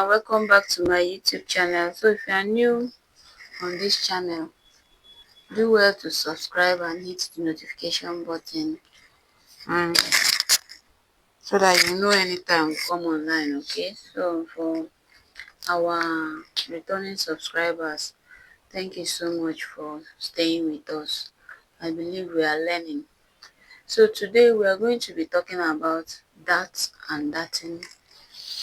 and welcome back to my YouTube channel. So if you are new on this channel, do well to subscribe and hit the notification button, and so that you know anytime we come online. Okay, so for our returning subscribers, thank you so much for staying with us. I believe we are learning. So today we are going to be talking about darts and darting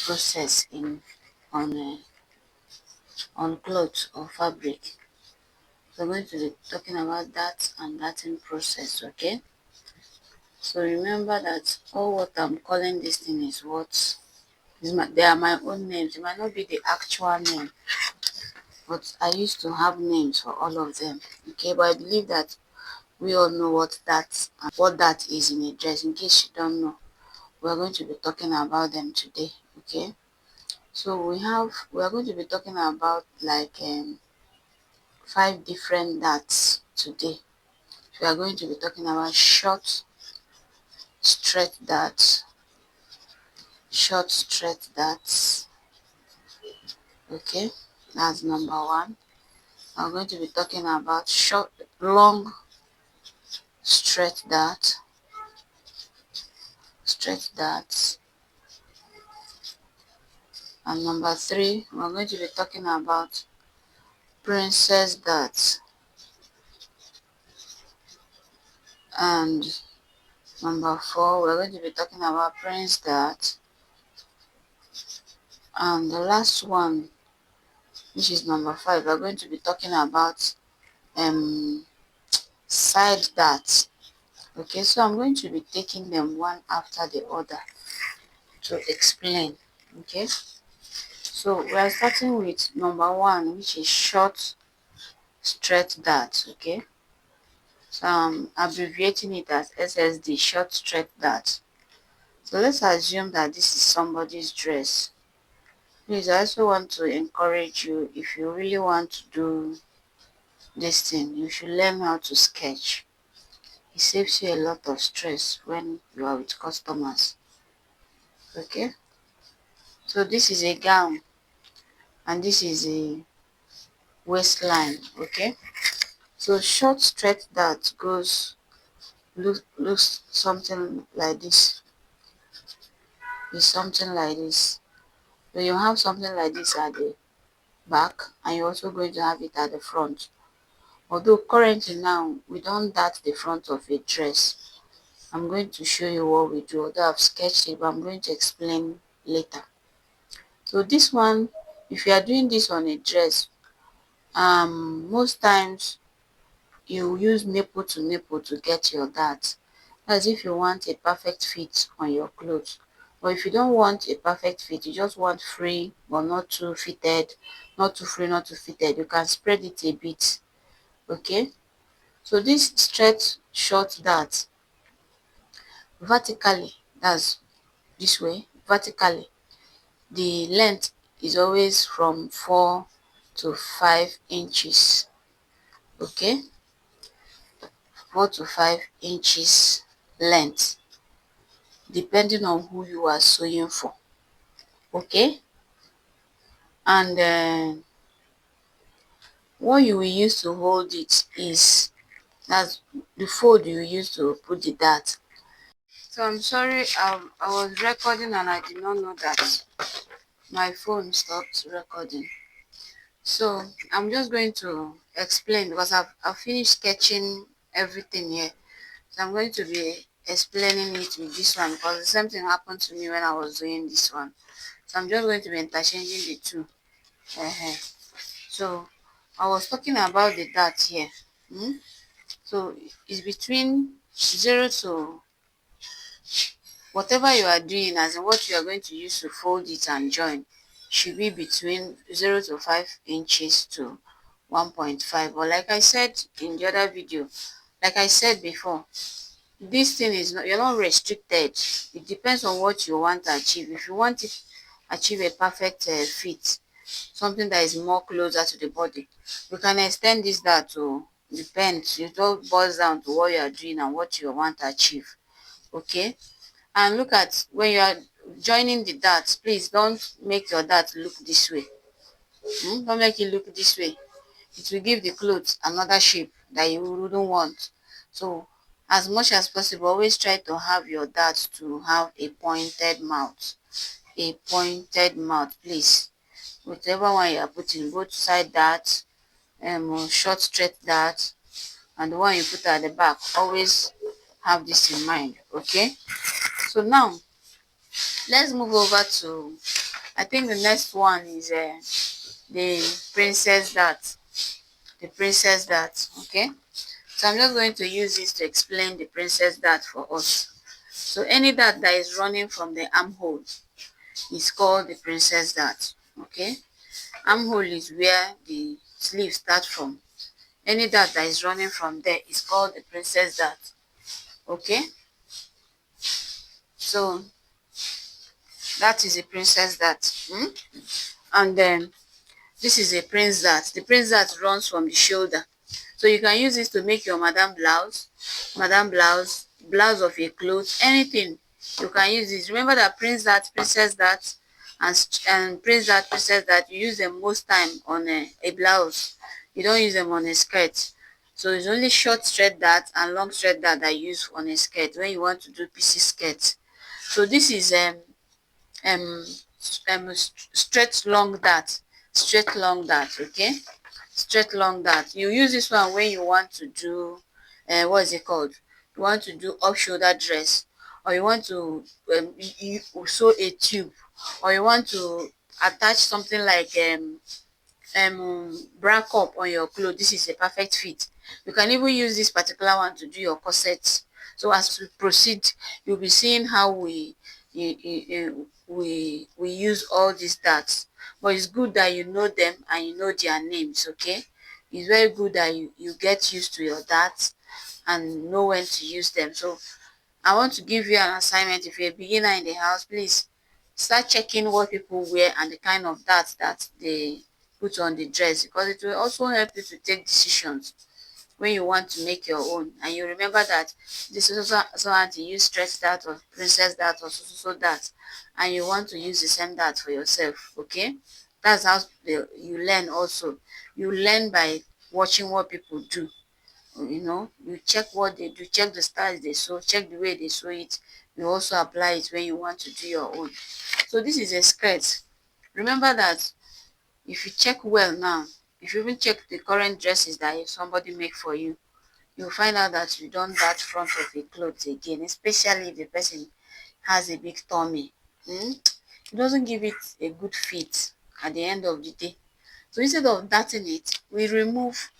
process on uh, on cloth or fabric. So we're going to be talking about that and darting process. Okay, so remember that all what I'm calling this thing is what is they are my own names. It might not be the actual name, but I used to have names for all of them. Okay, but I believe that we all know what that is in a dress. In case you don't know, we're going to be talking about them today. Okay, so we are going to be talking about like 5 different darts today. We are going to be talking about short straight darts. Okay, that's number one. I'm going to be talking about long straight darts. And number three, we're going to be talking about princess darts. And number four, we're going to be talking about prince dart. And the last one, which is number five, we're going to be talking about side darts. Okay, so I'm going to be taking them one after the other to explain. Okay, so we are starting with number one, which is short straight dart. Okay, so I'm abbreviating it as SSD, short straight dart. So let's assume that this is somebody's dress. Please, I also want to encourage you, if you really want to do this thing, you should learn how to sketch. It saves you a lot of stress when you are with customers. Okay, so this is a gown and this is a waistline. Okay, so short straight dart looks something like this. It's something like this. So you have something like this at the back, and you're also going to have it at the front. Although currently now we don't dart the front of a dress. I'm going to show you what we do, although I've sketched it, but I'm going to explain later. So this one, if you are doing this on a dress, most times you use nipple to nipple to get your dart. That's if you want a perfect fit on your clothes. Or if you don't want a perfect fit, you just want free but not too fitted, not too free, not too fitted, you can spread it a bit. Okay, so this straight short dart, vertically, that's this way, vertically, the length is always from 4 to 5 inches. Okay, 4 to 5 inches length, depending on who you are sewing for. Okay, and what you will use to hold it is, that's the fold you use to put the dart. So I'm sorry, I was recording and I did not know that my phone stopped recording. So I'm just going to explain, because I've finished sketching everything here. So I'm going to be explaining it with this one, because the same thing happened to me when I was doing this one. So I'm just going to be interchanging the two. So I was talking about the dart here. So it's between 0 to whatever you are doing, as in what you are going to use to fold it and join, should be between 0 to 5 inches to 1.5. But like I said in the other video, like I said before, this thing is not, you're not restricted. It depends on what you want to achieve. If you want to achieve a perfect fit, something that is more closer to the body, you can extend this that to depends. It all boils down to what you are doing and what you want to achieve. Okay, and look at when you are joining the darts, please don't make your dart look this way. Don't make it look this way. It will give the clothes another shape that you wouldn't want. So as much as possible, always try to have your dart to have a pointed mouth. A pointed mouth, please. Whichever one you are putting, both side dart, short straight dart, and the one you put at the back, always have this in mind. Okay, so now let's move over to, I think the next one is the princess dart. The princess dart. Okay, so I'm just going to use this to explain the princess dart for us. So any dart that is running from the armhole is called the princess dart. Okay, armhole is where the sleeve starts from. Any dart that is running from there is called the princess dart. Okay, so that is a princess dart. And then this is a prince dart. The prince dart runs from the shoulder. So you can use this to make your madam blouse, blouse of a clothes, anything. You can use this. Remember that prince dart, princess dart, and prince dart, princess dart, you use them most time on a blouse. You don't use them on a skirt. So it's only short straight dart and long straight dart that you use on a skirt when you want to do PC skirt. So this is um straight long dart, straight long dart. Okay, straight long dart. You use this one when you want to do what is it called, you want to do off shoulder dress, or you want to you sew a tube, or you want to attach something like bra cup on your clothes. This is a perfect fit. You can even use this particular one to do your corsets. So as we proceed, you'll be seeing how we use all these darts. But it's good that you know them and you know their names. Okay, it's very good that you get used to your darts and know when to use them. So I want to give you an assignment. If you're a beginner in the house, please start checking what people wear and the kind of darts that they put on the dress, because it will also help you to take decisions when you want to make your own. And you remember that this is also someone to use stretch dart or princess dart or so dart, and you want to use the same dart for yourself. Okay, that's how you learn. Also, you learn by watching what people do. You check what they do, check the styles they sew, check the way they sew it. You also apply it when you want to do your own. So this is a skirt. Remember that if you check well now, if you even check the current dresses that somebody make for you, you'll find out that you don't dart front of a clothes again, especially if the person has a big tummy. It doesn't give it a good fit at the end of the day. So instead of darting it, we remove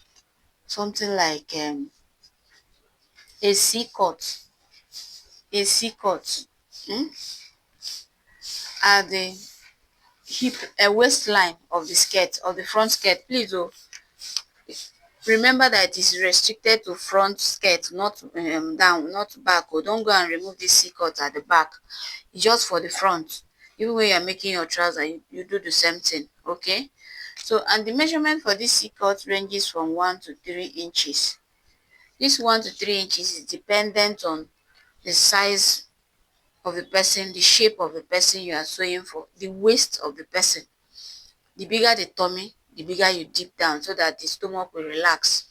something like a C-cut, um at the hip, a waistline of the skirt, of the front skirt. Please remember that it is restricted to front skirt, not down, not back. Don't go and remove this C-cut at the back. It's just for the front. Even when you're making your trouser, you do the same thing. Okay, so and the measurement for this C-cut ranges from 1 to 3 inches. This 1 to 3 inches is dependent on the size of the person, the shape of the person you are sewing for, the waist of the person. The bigger the tummy, the bigger you dip down so that the stomach will relax.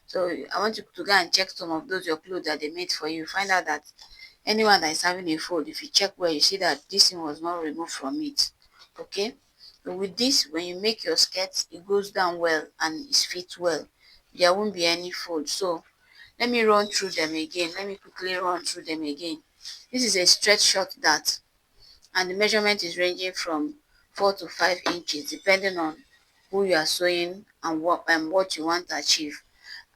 So I want you to go and check some of those your clothes that they made for you. Find out that anyone that is having a fold, if you check well, you see that this thing was not removed from it. Okay, so with this, when you make your skirt, it goes down well and it fits well. There won't be any fold. So let me run through them again. Let me quickly run through them again. This is a straight short dart, and the measurement is ranging from 4 to 5 inches depending on who you are sewing and what you want to achieve.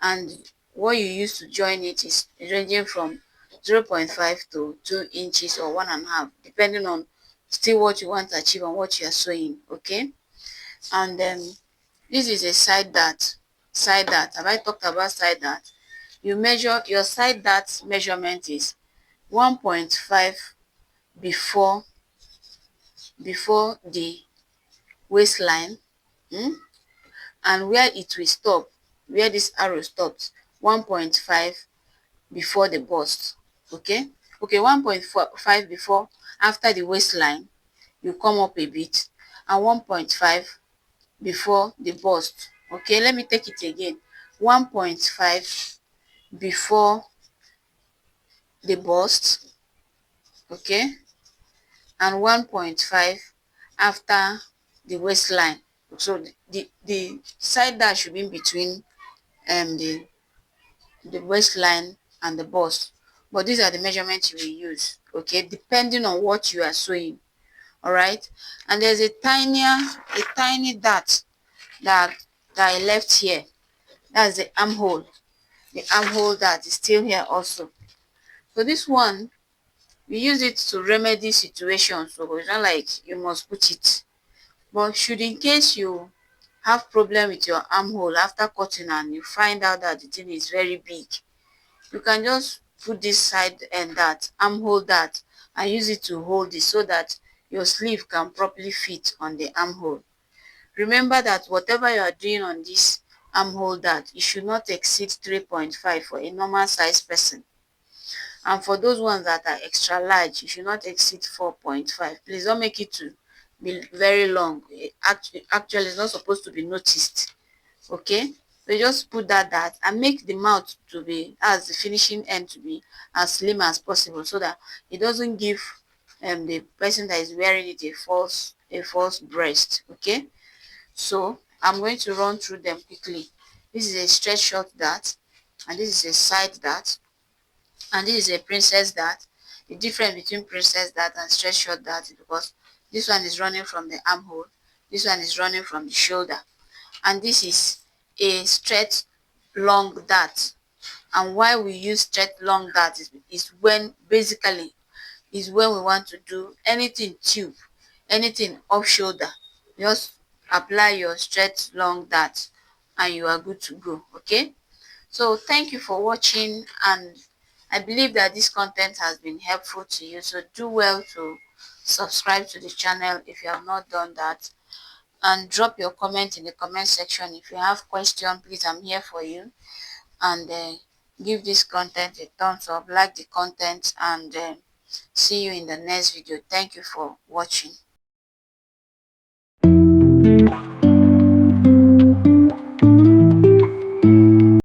And what you use to join it is ranging from 0.5 to 2 inches or 1.5, depending on still what you want to achieve and what you are sewing. Okay, and then this is a side dart. Side dart, have I talked about side dart? You measure your side dart measurement is 1.5 before the waistline, and where it will stop, where this arrow stops, 1.5 before the bust. Okay, okay, 1.5 before, after the waistline, you come up a bit, and 1.5 before the bust. Okay, let me take it again. 1.5 before the bust, okay, and 1.5 after the waistline. So the side dash should be in between the waistline and the bust. But these are the measurements you will use, okay, depending on what you are sewing. All right, and there's a tiny dart that I left here. That's the armhole. The armhole dart is still here also. So this one, we use it to remedy situations, so it's not like you must put it. But should in case you have problem with your armhole after cutting and you find out that the thing is very big, you can just put this side and that armhole that and use it to hold it so that your sleeve can properly fit on the armhole. Remember that whatever you are doing on this armhole that it should not exceed 3.5 for a normal size person, and for those ones that are extra large, you should not exceed 4.5. Please don't make it to be very long. Actually it's not supposed to be noticed. Okay, so just put that and make the mouth to be, as the finishing end to be as slim as possible, so that it doesn't give the person that is wearing it a false breast. Okay, so I'm going to run through them quickly. This is a straight short dart, and this is a side dart, and this is a princess dart. The difference between princess dart and straight short dart is because this one is running from the armhole, this one is running from the shoulder, and this is a straight long dart. And why we use straight long dart is when basically is when we want to do anything tube, anything off shoulder. Just apply your straight long dart and you are good to go. Okay, so thank you for watching, and I believe that this content has been helpful to you. So do well to subscribe to the channel if you have not done that, and drop your comment in the comment section. If you have question, please, I'm here for you. And give this content a thumbs up, like the content, and see you in the next video. Thank you for watching.